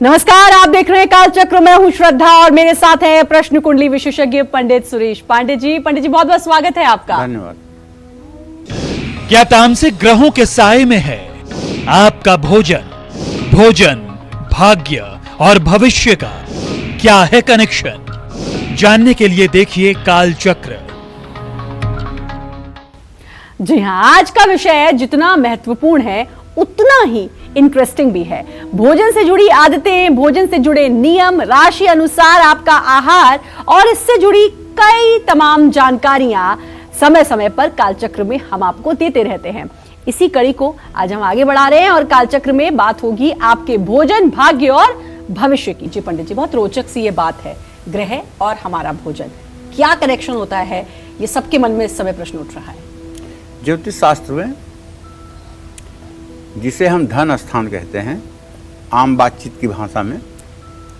नमस्कार, आप देख रहे हैं काल चक्र। मैं हूं श्रद्धा और मेरे साथ है प्रश्न कुंडली विशेषज्ञ पंडित सुरेश पांडे जी। पंडित जी, बहुत बहुत स्वागत है आपका। धन्यवाद। क्या तामसिक ग्रहों के साए में है आपका भोजन? भोजन, भाग्य और भविष्य का क्या है कनेक्शन? जानने के लिए देखिए काल चक्र। जी हां, आज का विषय जितना महत्वपूर्ण है उतना ही इंटरेस्टिंग भी है। भोजन से जुड़ी आदतें, भोजन से जुड़े नियम, राशि अनुसार आपका आहार और इससे जुड़ी कई तमाम जानकारियां समय समय पर कालचक्र में हम आपको देते रहते हैं। इसी कड़ी को आज हम आगे बढ़ा रहे हैं और कालचक्र में बात होगी आपके भोजन, भाग्य और भविष्य की। जी पंडित जी, बहुत रोचक सी ये बात है, ग्रह और हमारा भोजन क्या कनेक्शन होता है, ये सबके मन में इस समय प्रश्न उठ रहा है। ज्योतिष शास्त्र में, जिसे हम धन स्थान कहते हैं आम बातचीत की भाषा में,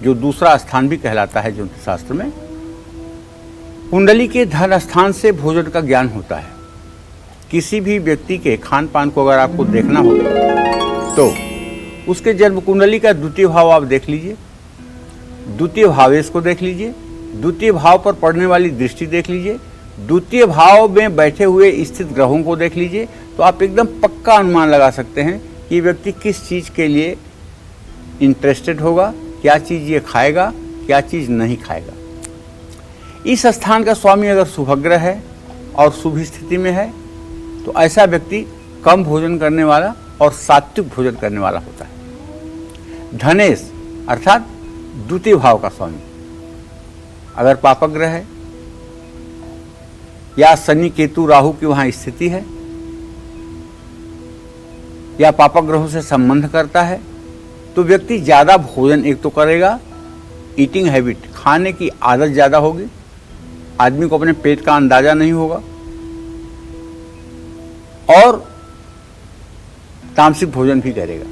जो दूसरा स्थान भी कहलाता है ज्योतिष शास्त्र में, कुंडली के धन स्थान से भोजन का ज्ञान होता है। किसी भी व्यक्ति के खान पान को अगर आपको देखना हो तो उसके जन्म कुंडली का द्वितीय भाव आप देख लीजिए, द्वितीय भावेश को देख लीजिए, द्वितीय भाव पर पड़ने वाली दृष्टि देख लीजिए, द्वितीय भाव में बैठे हुए स्थित ग्रहों को देख लीजिए, तो आप एकदम पक्का अनुमान लगा सकते हैं कि व्यक्ति किस चीज़ के लिए इंटरेस्टेड होगा, क्या चीज़ ये खाएगा, क्या चीज़ नहीं खाएगा। इस स्थान का स्वामी अगर शुभग्रह है और शुभ स्थिति में है तो ऐसा व्यक्ति कम भोजन करने वाला और सात्विक भोजन करने वाला होता है। धनेश अर्थात द्वितीय भाव का स्वामी अगर पापग्रह है या शनि केतु राहु की वहाँ स्थिति है या पापग्रहों से संबंध करता है तो व्यक्ति ज़्यादा भोजन एक तो करेगा, ईटिंग हैबिट, खाने की आदत ज़्यादा होगी, आदमी को अपने पेट का अंदाज़ा नहीं होगा और तामसिक भोजन भी करेगा।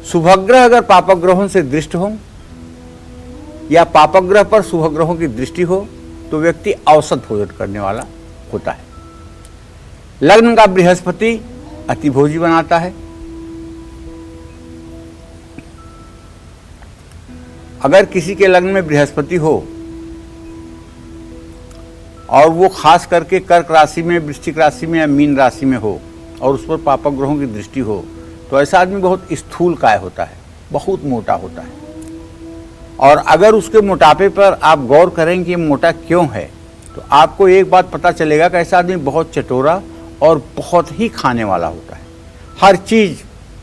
शुभग्रह अगर पापग्रहों से दृष्ट हो या पापग्रह पर शुभग्रहों की दृष्टि हो तो व्यक्ति औसत भोजन करने वाला होता है। लग्न का बृहस्पति अतिभोजी बनाता है। अगर किसी के लग्न में बृहस्पति हो और वो खास करके कर्क राशि में, वृश्चिक राशि में या मीन राशि में हो और उस पर पापग्रहों की दृष्टि हो तो ऐसा आदमी बहुत स्थूल काय होता है, बहुत मोटा होता है। और अगर उसके मोटापे पर आप गौर करें कि ये मोटा क्यों है तो आपको एक बात पता चलेगा कि ऐसा आदमी बहुत चटोरा और बहुत ही खाने वाला होता है। हर चीज़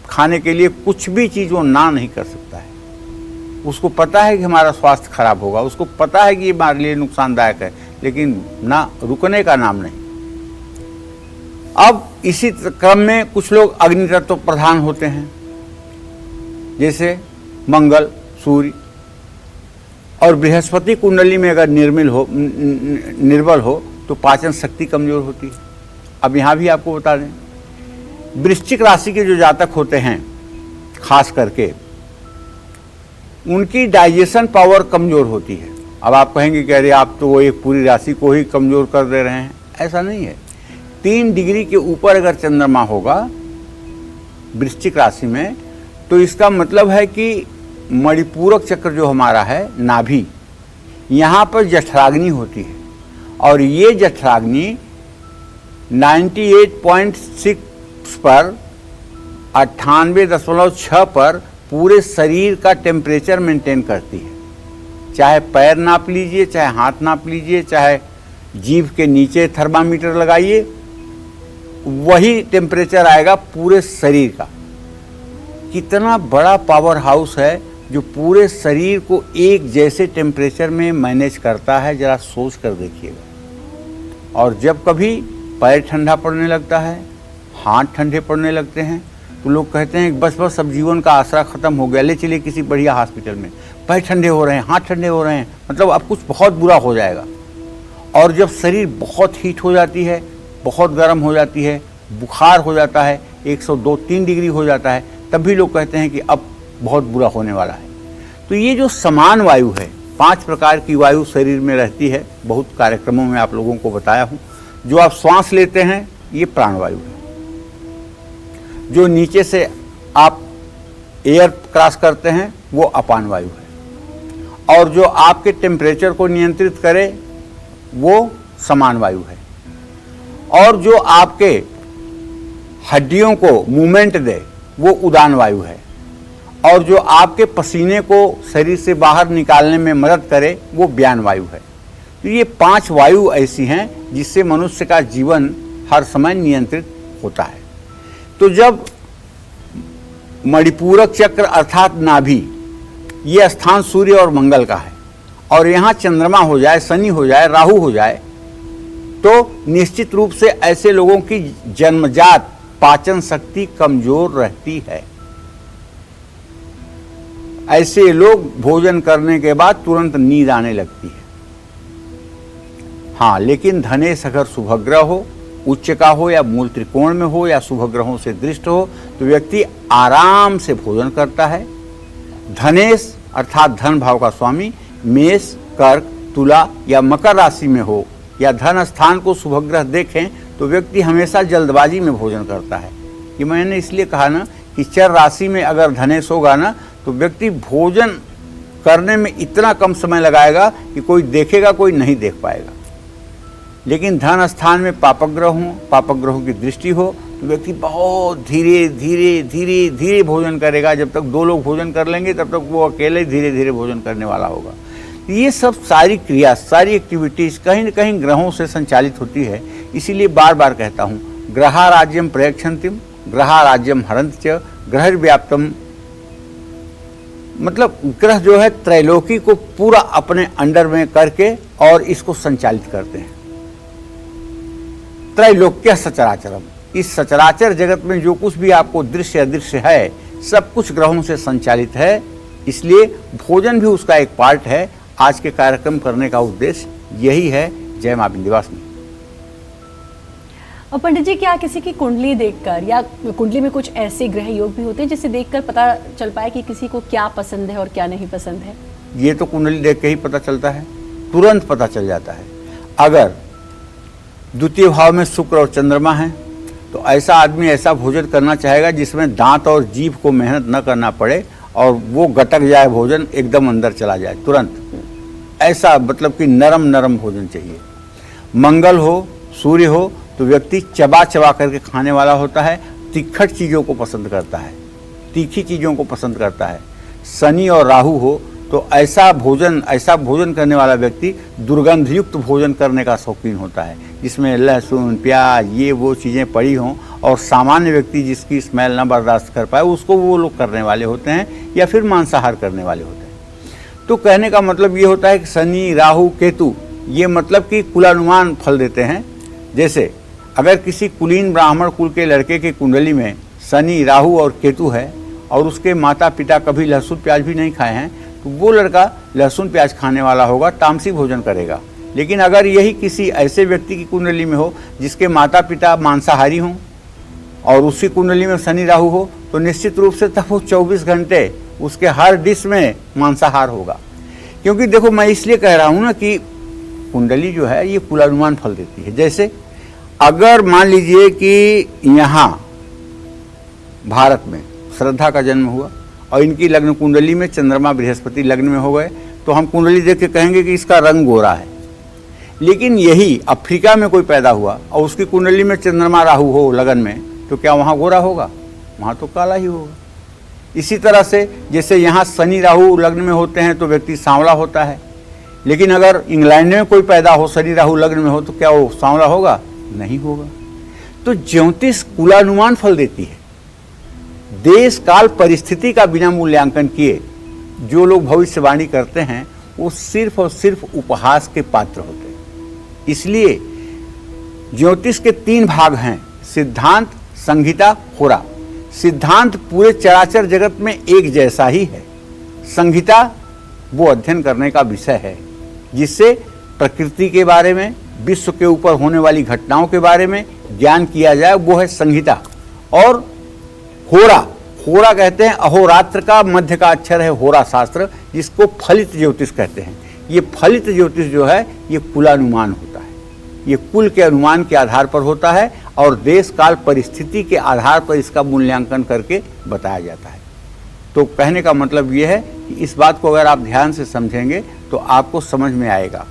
खाने के लिए कुछ भी चीज़ वो ना नहीं कर सकता है। उसको पता है कि हमारा स्वास्थ्य खराब होगा, उसको पता है कि ये हमारे लिए नुकसानदायक है, लेकिन ना रुकने का नाम नहीं। अब इसी क्रम में कुछ लोग अग्नि तत्व प्रधान होते हैं, जैसे मंगल, सूर्य और बृहस्पति कुंडली में अगर निर्बल हो तो पाचन शक्ति कमजोर होती है। अब यहाँ भी आपको बता दें, वृश्चिक राशि के जो जातक होते हैं खास करके उनकी डाइजेशन पावर कमजोर होती है। अब आप कहेंगे कि अरे आप तो वो एक पूरी राशि को ही कमजोर कर दे रहे हैं, ऐसा नहीं है। 3 डिग्री के ऊपर अगर चंद्रमा होगा वृश्चिक राशि में तो इसका मतलब है कि मणिपूरक चक्र जो हमारा है, नाभि, यहाँ पर जठराग्नि होती है और ये जठराग्नि 98.6 पर 98.6 पर पूरे शरीर का टेम्परेचर मेंटेन करती है। चाहे पैर नाप लीजिए, चाहे हाथ नाप लीजिए, चाहे जीभ के नीचे थर्मामीटर लगाइए, वही टेम्परेचर आएगा पूरे शरीर का। कितना बड़ा पावर हाउस है जो पूरे शरीर को एक जैसे टेम्परेचर में मैनेज करता है, जरा सोच कर देखिएगा। और जब कभी पैर ठंडा पड़ने लगता है, हाथ ठंडे पड़ने लगते हैं तो लोग कहते हैं बस बस अब जीवन का आसरा ख़त्म हो गया, ले चलिए किसी बढ़िया हॉस्पिटल में। पैर ठंडे हो रहे हैं, हाथ ठंडे हो रहे हैं, मतलब अब कुछ बहुत बुरा हो जाएगा। और जब शरीर बहुत हीट हो जाती है, बहुत गर्म हो जाती है, बुखार हो जाता है, 102-3 डिग्री हो जाता है, तब भी लोग कहते हैं कि अब बहुत बुरा होने वाला है। तो ये जो समान वायु है, 5 प्रकार की वायु शरीर में रहती है, बहुत कार्यक्रमों में आप लोगों को बताया हूँ। जो आप श्वास लेते हैं ये प्राणवायु है, जो नीचे से आप एयर क्रॉस करते हैं वो अपान वायु है, और जो आपके टेम्परेचर को नियंत्रित करे वो समान वायु है, और जो आपके हड्डियों को मूवमेंट दे वो उदान वायु है, और जो आपके पसीने को शरीर से बाहर निकालने में मदद करे वो व्यान वायु है। तो ये 5 वायु ऐसी हैं जिससे मनुष्य का जीवन हर समय नियंत्रित होता है। तो जब मणिपूरक चक्र अर्थात नाभि, ये स्थान सूर्य और मंगल का है, और यहाँ चंद्रमा हो जाए, शनि हो जाए, राहु हो जाए, तो निश्चित रूप से ऐसे लोगों की जन्मजात पाचन शक्ति कमजोर रहती है। ऐसे लोग भोजन करने के बाद तुरंत नींद आने लगती है। हाँ, लेकिन धनेश अगर शुभग्रह हो, उच्च का हो या मूल त्रिकोण में हो या शुभग्रहों से दृष्ट हो तो व्यक्ति आराम से भोजन करता है। धनेश अर्थात धन भाव का स्वामी मेष, कर्क, तुला या मकर राशि में हो या धन स्थान को शुभग्रह देखें तो व्यक्ति हमेशा जल्दबाजी में भोजन करता है। कि मैंने इसलिए कहा ना कि चर राशि में अगर धनेश होगा ना तो व्यक्ति भोजन करने में इतना कम समय लगाएगा कि कोई देखेगा, कोई नहीं देख पाएगा। लेकिन धन स्थान में पापग्रह हो, पापग्रहों की दृष्टि हो तो व्यक्ति बहुत धीरे धीरे धीरे धीरे भोजन करेगा। जब तक 2 लोग भोजन कर लेंगे तब तक वो अकेले धीरे धीरे भोजन करने वाला होगा। ये सब सारी क्रिया, सारी एक्टिविटीज़ कहीं न कहीं ग्रहों से संचालित होती है। इसीलिए बार बार कहता हूँ, ग्रहा राज्यम प्रयक्षन्तिम ग्रहा राज्यम हरंत च ग्रह व्याप्तम, मतलब ग्रह जो है त्रैलोकी को पूरा अपने अंडर में करके और इसको संचालित करते हैं। त्रैलोक्य सचराचरम, इस सचराचर जगत में जो कुछ भी आपको दृश्य अदृश्य है सब कुछ ग्रहों से संचालित है। इसलिए भोजन भी उसका एक पार्ट है। आज के कार्यक्रम करने का उद्देश्य यही है। जय मां विंध्यवासिनी। और पंडित जी, क्या किसी की कुंडली देखकर या कुंडली में कुछ ऐसे ग्रह योग भी होते हैं जिसे देखकर पता चल पाए कि किसी को क्या पसंद है और क्या नहीं पसंद है? ये तो कुंडली देख के ही पता चलता है, तुरंत पता चल जाता है। अगर द्वितीय भाव में शुक्र और चंद्रमा है तो ऐसा आदमी ऐसा भोजन करना चाहेगा जिसमें दांत और जीभ को मेहनत न करना पड़े और वो गटक जाए, भोजन एकदम अंदर चला जाए तुरंत। ऐसा मतलब कि नरम नरम भोजन चाहिए। मंगल हो, सूर्य हो तो व्यक्ति चबा चबा करके खाने वाला होता है, तिखट चीज़ों को पसंद करता है, तीखी चीज़ों को पसंद करता है। शनि और राहु हो तो ऐसा भोजन करने वाला व्यक्ति दुर्गंधयुक्त भोजन करने का शौकीन होता है, जिसमें लहसुन, प्याज, ये वो चीज़ें पड़ी हों, और सामान्य व्यक्ति जिसकी स्मेल न बर्दाश्त कर पाए उसको वो लोग करने वाले होते हैं, या फिर मांसाहार करने वाले होते हैं। तो कहने का मतलब ये होता है कि शनि, राहु, केतु ये मतलब कि कुलानुमान फल देते हैं। जैसे अगर किसी कुलीन ब्राह्मण कुल के लड़के की कुंडली में शनि, राहु और केतु है और उसके माता पिता कभी लहसुन प्याज भी नहीं खाए हैं तो वो लड़का लहसुन प्याज खाने वाला होगा, तामसी भोजन करेगा। लेकिन अगर यही किसी ऐसे व्यक्ति की कुंडली में हो जिसके माता पिता मांसाहारी हों और उसी कुंडली में शनि राहु हो तो निश्चित रूप से तब वो 24 घंटे उसके हर डिश में मांसाहार होगा। क्योंकि देखो, मैं इसलिए कह रहा हूँ ना कि कुंडली जो है ये कुलानुमान फल देती है। जैसे अगर मान लीजिए कि यहाँ भारत में श्रद्धा का जन्म हुआ और इनकी लग्न कुंडली में चंद्रमा बृहस्पति लग्न में हो गए तो हम कुंडली देख के कहेंगे कि इसका रंग गोरा है। लेकिन यही अफ्रीका में कोई पैदा हुआ और उसकी कुंडली में चंद्रमा राहु हो लगन में तो क्या वहाँ गोरा होगा? वहाँ तो काला ही होगा। इसी तरह से जैसे यहाँ शनि राहु लग्न में होते हैं तो व्यक्ति सांवला होता है, लेकिन अगर इंग्लैंड में कोई पैदा हो शनि राहु लग्न में हो तो क्या वो सांवला होगा? नहीं होगा। तो ज्योतिष कुलानुमान फल देती है। देश काल परिस्थिति का बिना मूल्यांकन किए जो लोग भविष्यवाणी करते हैं वो सिर्फ और सिर्फ उपहास के पात्र होते हैं। इसलिए ज्योतिष के 3 भाग हैं, सिद्धांत, संहिता, होरा। सिद्धांत पूरे चराचर जगत में एक जैसा ही है। संहिता वो अध्ययन करने का विषय है जिससे प्रकृति के बारे में, विश्व के ऊपर होने वाली घटनाओं के बारे में ज्ञान किया जाए, वो है संहिता। और होरा, होरा कहते हैं अहोरात्र का मध्य का अक्षर है होरा शास्त्र, जिसको फलित ज्योतिष कहते हैं। ये फलित ज्योतिष जो है ये कुलानुमान होता है, ये कुल के अनुमान के आधार पर होता है और देश काल परिस्थिति के आधार पर इसका मूल्यांकन करके बताया जाता है। तो कहने का मतलब ये है कि इस बात को अगर आप ध्यान से समझेंगे तो आपको समझ में आएगा।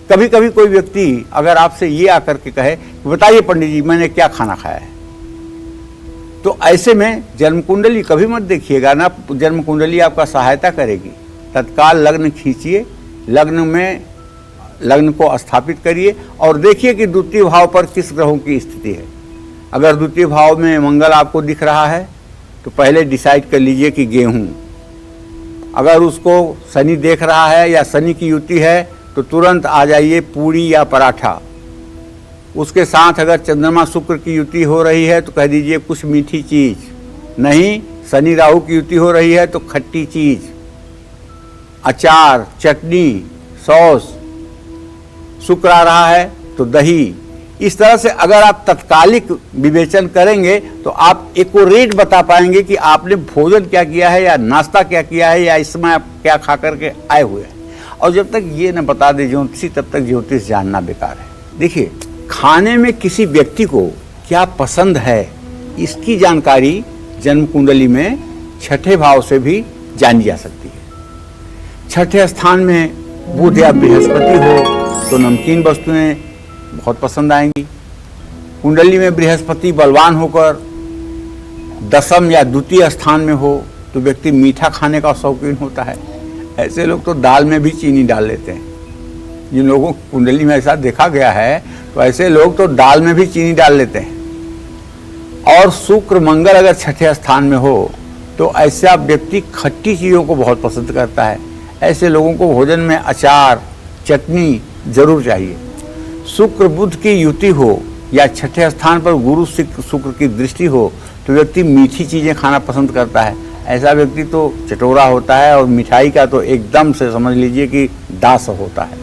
कभी कभी कोई व्यक्ति अगर आपसे ये आकर के कहे बताइए पंडित जी मैंने क्या खाना खाया है, तो ऐसे में जन्म कुंडली कभी मत देखिएगा ना, जन्म कुंडली आपका सहायता करेगी। तत्काल लग्न खींचिए, लग्न को स्थापित करिए और देखिए कि द्वितीय भाव पर किस ग्रहों की स्थिति है। अगर द्वितीय भाव में मंगल आपको दिख रहा है तो पहले डिसाइड कर लीजिए कि गेहूं। अगर उसको शनि देख रहा है या शनि की युति है तो तुरंत आ जाइए पूरी या पराठा। उसके साथ अगर चंद्रमा शुक्र की युति हो रही है तो कह दीजिए कुछ मीठी चीज, नहीं शनि राहु की युति हो रही है तो खट्टी चीज, अचार, चटनी, सॉस। शुक्र आ रहा है तो दही। इस तरह से अगर आप तत्कालिक विवेचन करेंगे तो आप एक्यूरेट बता पाएंगे कि आपने भोजन क्या किया है या नाश्ता क्या किया है या इस समय आप क्या खा करके आए हुए हैं। और जब तक ये न बता दे ज्योतिषी तब तक ज्योतिष जानना बेकार है। देखिए, खाने में किसी व्यक्ति को क्या पसंद है इसकी जानकारी जन्म कुंडली में छठे भाव से भी जानी जा सकती है। छठे स्थान में बुध या बृहस्पति हो तो नमकीन वस्तुएं बहुत पसंद आएंगी। कुंडली में बृहस्पति बलवान होकर दशम या द्वितीय स्थान में हो तो व्यक्ति मीठा खाने का शौकीन होता है। ऐसे लोग तो दाल में भी चीनी डाल लेते हैं। जिन लोगों को कुंडली में ऐसा देखा गया है तो ऐसे लोग तो दाल में भी चीनी डाल लेते हैं। और शुक्र मंगल अगर छठे स्थान में हो तो ऐसा व्यक्ति खट्टी चीज़ों को बहुत पसंद करता है। ऐसे लोगों को भोजन में अचार, चटनी जरूर चाहिए। शुक्र बुध की युति हो या छठे स्थान पर गुरु शुक्र की दृष्टि हो तो व्यक्ति मीठी चीज़ें खाना पसंद करता है। ऐसा व्यक्ति तो चटोरा होता है और मिठाई का तो एकदम से समझ लीजिए कि दास होता है।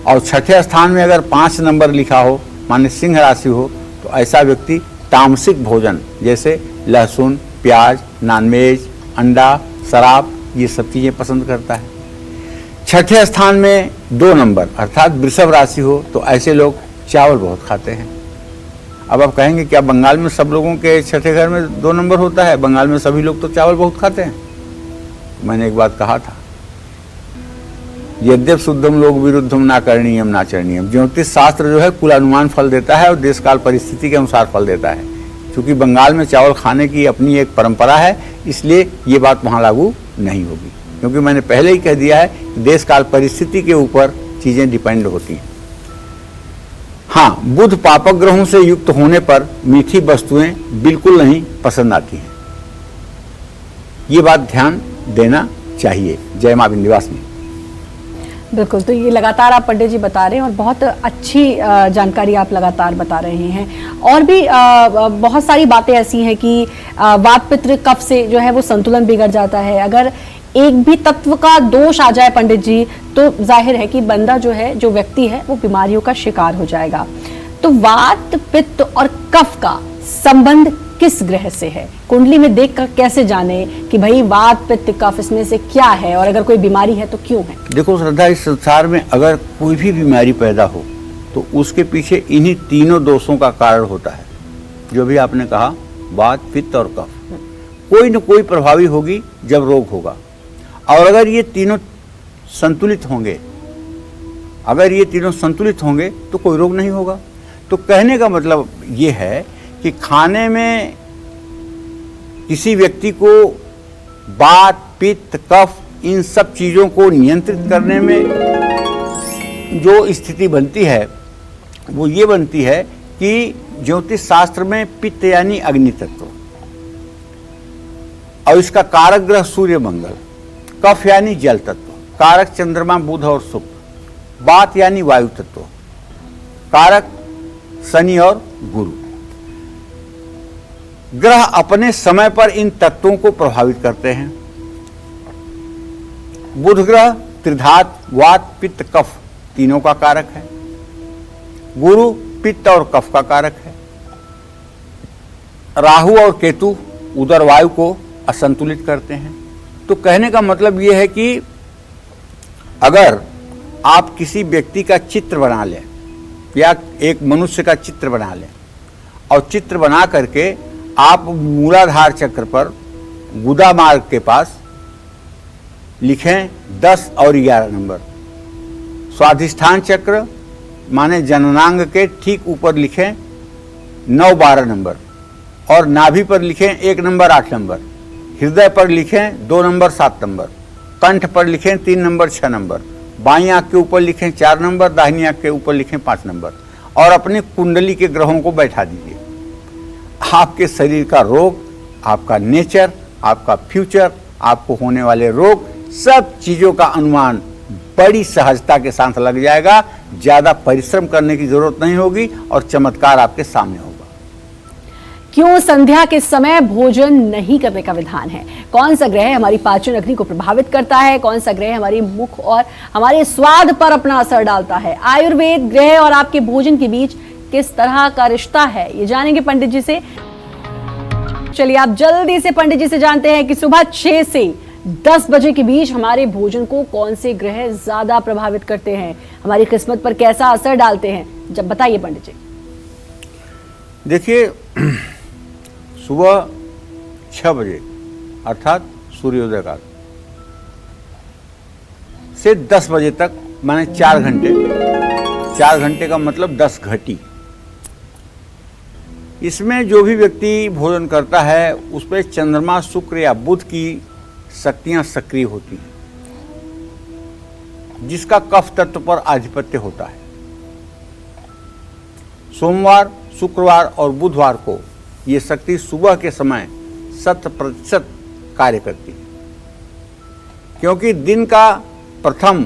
और छठे स्थान में अगर 5 नंबर लिखा हो, माने सिंह राशि हो, तो ऐसा व्यक्ति तामसिक भोजन जैसे लहसुन, प्याज, नॉनवेज, अंडा, शराब ये सब चीज़ें पसंद करता है। छठे स्थान में 2 नंबर अर्थात वृषभ राशि हो तो ऐसे लोग चावल बहुत खाते हैं। अब आप कहेंगे क्या बंगाल में सब लोगों के छठे घर में 2 नंबर होता है? बंगाल में सभी लोग तो चावल बहुत खाते हैं। मैंने एक बात कहा था, यद्यप शुद्धम लोग विरुद्धम ना करणीयम ना चरणीयम। ज्योतिष शास्त्र जो है कुलानुमान फल देता है और देशकाल परिस्थिति के अनुसार फल देता है। क्योंकि बंगाल में चावल खाने की अपनी एक परंपरा है, इसलिए ये बात वहाँ लागू नहीं होगी। क्योंकि मैंने पहले ही कह दिया है कि देश काल परिस्थिति के ऊपर चीजें डिपेंड होती हैं। हाँ, बुध पापक ग्रहों से युक्त होने पर मीठी वस्तुएं बिल्कुल नहीं पसंद आती हैं। ये बात ध्यान देना चाहिए। जय मां विंध्यवासिनी। बिल्कुल, तो ये लगातार आप पंडित जी बता रहे हैं और बहुत अच्छी जानकारी आप लगातार बता रहे हैं। और भी बहुत सारी बातें ऐसी हैं कि वात पित्त कफ से जो है वो संतुलन बिगड़ जाता है। अगर एक भी तत्व का दोष आ जाए पंडित जी तो जाहिर है कि बंदा जो है, जो व्यक्ति है, वो बीमारियों का शिकार हो जाएगा। तो वात पित्त और कफ का संबंध किस ग्रह से है? कुंडली में देखकर कैसे जाने कि भाई वात पित्त कफ इसमें से क्या है और अगर कोई बीमारी है तो क्यों है? देखो श्रद्धा, इस संसार में अगर कोई भी बीमारी पैदा हो तो उसके पीछे इन्हीं तीनों दोषों का कारण होता है। जो भी आपने कहा, वात पित्त और कफ, कोई न कोई प्रभावी होगी जब रोग होगा। और अगर ये तीनों संतुलित होंगे, तो कोई रोग नहीं होगा। तो कहने का मतलब ये है कि खाने में किसी व्यक्ति को वात पित्त कफ इन सब चीज़ों को नियंत्रित करने में जो स्थिति बनती है वो ये बनती है कि ज्योतिष शास्त्र में पित्त यानी अग्नि तत्व और इसका कारक ग्रह सूर्य मंगल, कफ यानी जल तत्व, कारक चंद्रमा बुध और शुक्र, वात यानी वायु तत्व, कारक शनि और गुरु। ग्रह अपने समय पर इन तत्वों को प्रभावित करते हैं। बुध ग्रह त्रिधात वात पित्त कफ तीनों का कारक है। गुरु पित्त और कफ का कारक है। राहु और केतु उदर वायु को असंतुलित करते हैं। तो कहने का मतलब यह है कि अगर आप किसी व्यक्ति का चित्र बना लें या एक मनुष्य का चित्र बना लें और चित्र बना करके आप मूलाधार चक्र पर गुदा मार्ग के पास लिखें 10 और 11 नंबर। स्वाधिष्ठान चक्र माने जननांग के ठीक ऊपर लिखें 9-12 नंबर और नाभि पर लिखें 1 नंबर 8 नंबर। हृदय पर लिखें 2 नंबर 7 नंबर। कंठ पर लिखें 3 नंबर 6 नंबर। बाईं आंख के ऊपर लिखें 4 नंबर, दाहिनी आंख के ऊपर लिखें 5 नंबर और अपने कुंडली के ग्रहों को बैठा दीजिए। आपके शरीर का रोग, आपका नेचर, आपका फ्यूचर, आपको होने वाले रोग, सब चीजों का अनुमान बड़ी सहजता के साथ लग जाएगा। ज्यादा परिश्रम करने की जरूरत नहीं होगी और चमत्कार आपके सामने होगा। क्यों संध्या के समय भोजन नहीं करने का विधान है? कौन सा ग्रह हमारी पाचन अग्नि को प्रभावित करता है? कौन सा ग्रह हमारी मुख और हमारे स्वाद पर अपना असर डालता है? आयुर्वेद ग्रह और आपके भोजन के बीच किस तरह का रिश्ता है, ये जानेंगे पंडित जी से। चलिए आप जल्दी से पंडित जी से जानते हैं कि सुबह 6 से 10 बजे के बीच हमारे भोजन को कौन से ग्रह ज्यादा प्रभावित करते हैं, हमारी किस्मत पर कैसा असर डालते हैं, जब बताइए पंडित जी। देखिए, सुबह 6 बजे अर्थात सूर्योदय काल से 10 बजे तक माने 4 घंटे, 4 घंटे का मतलब 10 घटी, इसमें जो भी व्यक्ति भोजन करता है उस पर चंद्रमा, शुक्र या बुध की शक्तियां सक्रिय होती हैं, जिसका कफ तत्व पर आधिपत्य होता है। सोमवार, शुक्रवार और बुधवार को ये शक्ति सुबह के समय 100% कार्य करती है, क्योंकि दिन का प्रथम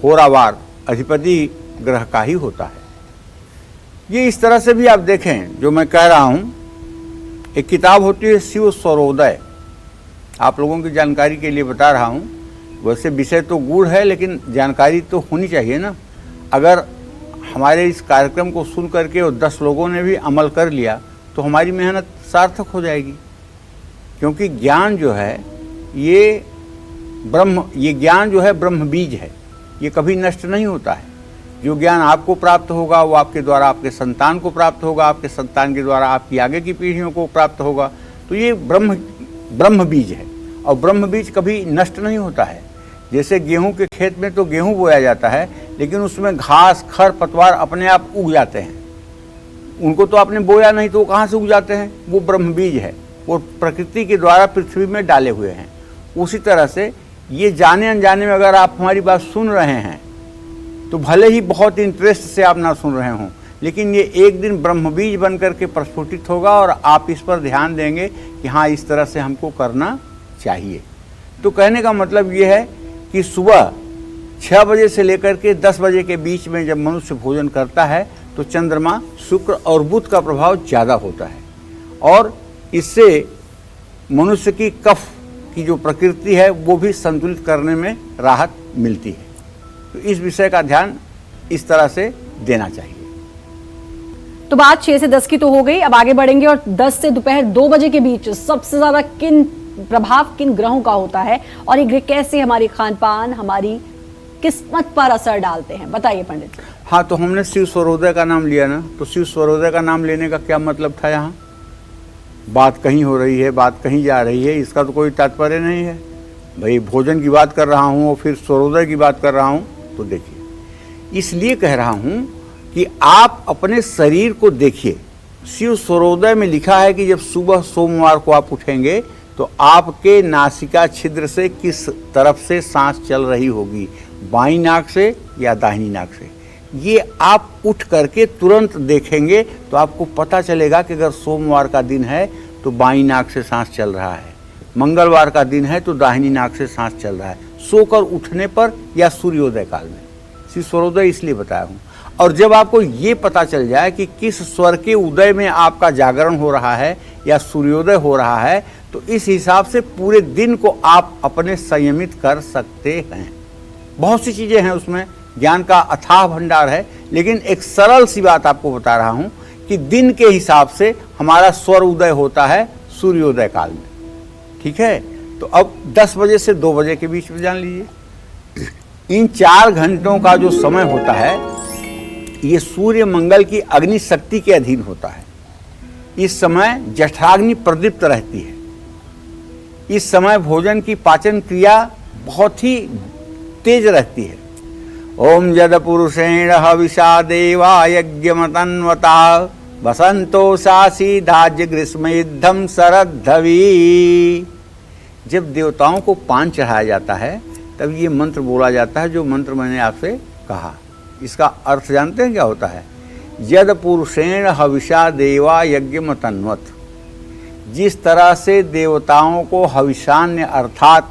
होरावार अधिपति ग्रह का ही होता है। ये इस तरह से भी आप देखें, जो मैं कह रहा हूं, एक किताब होती है शिव स्वरोदय, आप लोगों की जानकारी के लिए बता रहा हूं। वैसे विषय तो गूढ़ है, लेकिन जानकारी तो होनी चाहिए ना। अगर हमारे इस कार्यक्रम को सुन करके और 10 लोगों ने भी अमल कर लिया तो हमारी मेहनत सार्थक हो जाएगी, क्योंकि ज्ञान जो है ये ज्ञान जो है ब्रह्म बीज है, ये कभी नष्ट नहीं होता है। जो ज्ञान आपको प्राप्त होगा वो आपके द्वारा आपके संतान को प्राप्त होगा, आपके संतान के द्वारा आपकी आगे की पीढ़ियों को प्राप्त होगा। तो ये ब्रह्म बीज है और ब्रह्म बीज कभी नष्ट नहीं होता है। जैसे गेहूं के खेत में तो गेहूं बोया जाता है, लेकिन उसमें घास, खर पतवार अपने आप उग जाते हैं, उनको तो आपने बोया नहीं तो वो कहाँ से उग जाते हैं? वो ब्रह्म बीज है, वो प्रकृति के द्वारा पृथ्वी में डाले हुए हैं। उसी तरह से ये जाने अनजाने में अगर आप हमारी बात सुन रहे हैं तो भले ही बहुत इंटरेस्ट से आप ना सुन रहे हों, लेकिन ये एक दिन ब्रह्म बीज बन करके प्रस्फुटित होगा और आप इस पर ध्यान देंगे कि हाँ, इस तरह से हमको करना चाहिए। तो कहने का मतलब ये है कि सुबह 6 बजे से लेकर के 10 बजे के बीच में जब मनुष्य भोजन करता है तो चंद्रमा, शुक्र और बुध का प्रभाव ज़्यादा होता है और इससे मनुष्य की कफ की जो प्रकृति है वो भी संतुलित करने में राहत मिलती है। तो इस विषय का ध्यान इस तरह से देना चाहिए। तो बात 6 से 10 की तो हो गई, अब आगे बढ़ेंगे और 10 से दोपहर 2 बजे के बीच सबसे ज्यादा प्रभाव किन ग्रहों का होता है और ये ग्रह कैसे हमारी खान पान, हमारी किस्मत पर असर डालते हैं, बताइए पंडित। हाँ, तो हमने शिव स्वरोदय का नाम लिया ना, तो शिव स्वरोदय का नाम लेने का क्या मतलब था? यहाँ बात कहीं हो रही है, बात कहीं जा रही है, इसका तो कोई तात्पर्य नहीं है। भाई भोजन की बात कर रहा हूँ और फिर स्वरोदय की बात कर रहा हूँ, तो देखिए, इसलिए कह रहा हूँ कि आप अपने शरीर को देखिए। शिव स्वरोदय में लिखा है कि जब सुबह सोमवार को आप उठेंगे तो आपके नासिका छिद्र से किस तरफ से सांस चल रही होगी, बाईं नाक से या दाहिनी नाक से। ये आप उठ करके तुरंत देखेंगे तो आपको पता चलेगा कि अगर सोमवार का दिन है तो बाईं नाक से सांस चल रहा है, मंगलवार का दिन है तो दाहिनी नाक से सांस चल रहा है, सोकर उठने पर या सूर्योदय काल में। शिव स्वरोदय इसलिए बताया हूँ। और जब आपको ये पता चल जाए कि किस स्वर के उदय में आपका जागरण हो रहा है या सूर्योदय हो रहा है, तो इस हिसाब से पूरे दिन को आप अपने संयमित कर सकते हैं। बहुत सी चीज़ें हैं उसमें, ज्ञान का अथाह भंडार है, लेकिन एक सरल सी बात आपको बता रहा हूँ कि दिन के हिसाब से हमारा स्वर उदय होता है सूर्योदय काल में। ठीक है, तो अब 10 बजे से 2 बजे के बीच में जान लीजिए। इन 4 घंटों का जो समय होता है ये सूर्य मंगल की अग्नि शक्ति के अधीन होता है। इस समय जठराग्नि प्रदीप्त रहती है, इस समय भोजन की पाचन क्रिया बहुत ही तेज रहती है। ओम जद पुरुषेण हविषा देवा यज्ञमतन्वता बसंतो सासी धाज्य ग्रीष्म युद्धम शरद्धवी। जब देवताओं को पान चढ़ाया जाता है तब ये मंत्र बोला जाता है, जो मंत्र मैंने आपसे कहा। इसका अर्थ जानते हैं क्या होता है? यद पुरुषेण हविषा देवा यज्ञमतन्वत। जिस तरह से देवताओं को हविषान्य अर्थात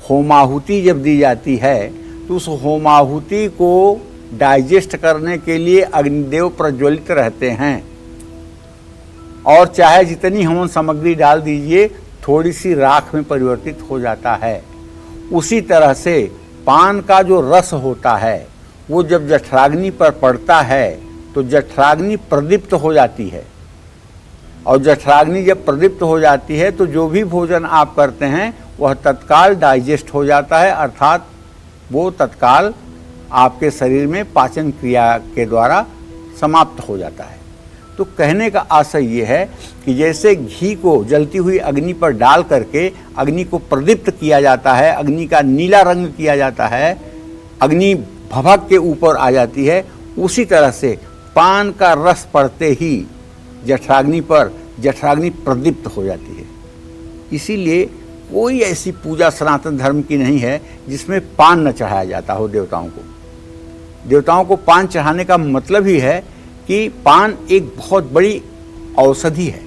होमाहुति जब दी जाती है तो उस होमाहुति को डाइजेस्ट करने के लिए अग्निदेव प्रज्वलित रहते हैं, और चाहे जितनी हवन सामग्री डाल दीजिए थोड़ी सी राख में परिवर्तित हो जाता है। उसी तरह से पान का जो रस होता है वो जब जठराग्नि पर पड़ता है तो जठराग्नि प्रदीप्त हो जाती है, और जठराग्नि जब प्रदीप्त हो जाती है तो जो भी भोजन आप करते हैं वह तत्काल डाइजेस्ट हो जाता है, अर्थात वो तत्काल आपके शरीर में पाचन क्रिया के द्वारा समाप्त हो जाता है। तो कहने का आशय ये है कि जैसे घी को जलती हुई अग्नि पर डाल करके अग्नि को प्रदीप्त किया जाता है, अग्नि का नीला रंग किया जाता है, अग्नि भभक के ऊपर आ जाती है, उसी तरह से पान का रस पड़ते ही जठराग्नि पर जठराग्नि प्रदीप्त हो जाती है। इसीलिए कोई ऐसी पूजा सनातन धर्म की नहीं है जिसमें पान न चढ़ाया जाता हो देवताओं को। देवताओं को पान चढ़ाने का मतलब ही है कि पान एक बहुत बड़ी औषधि है।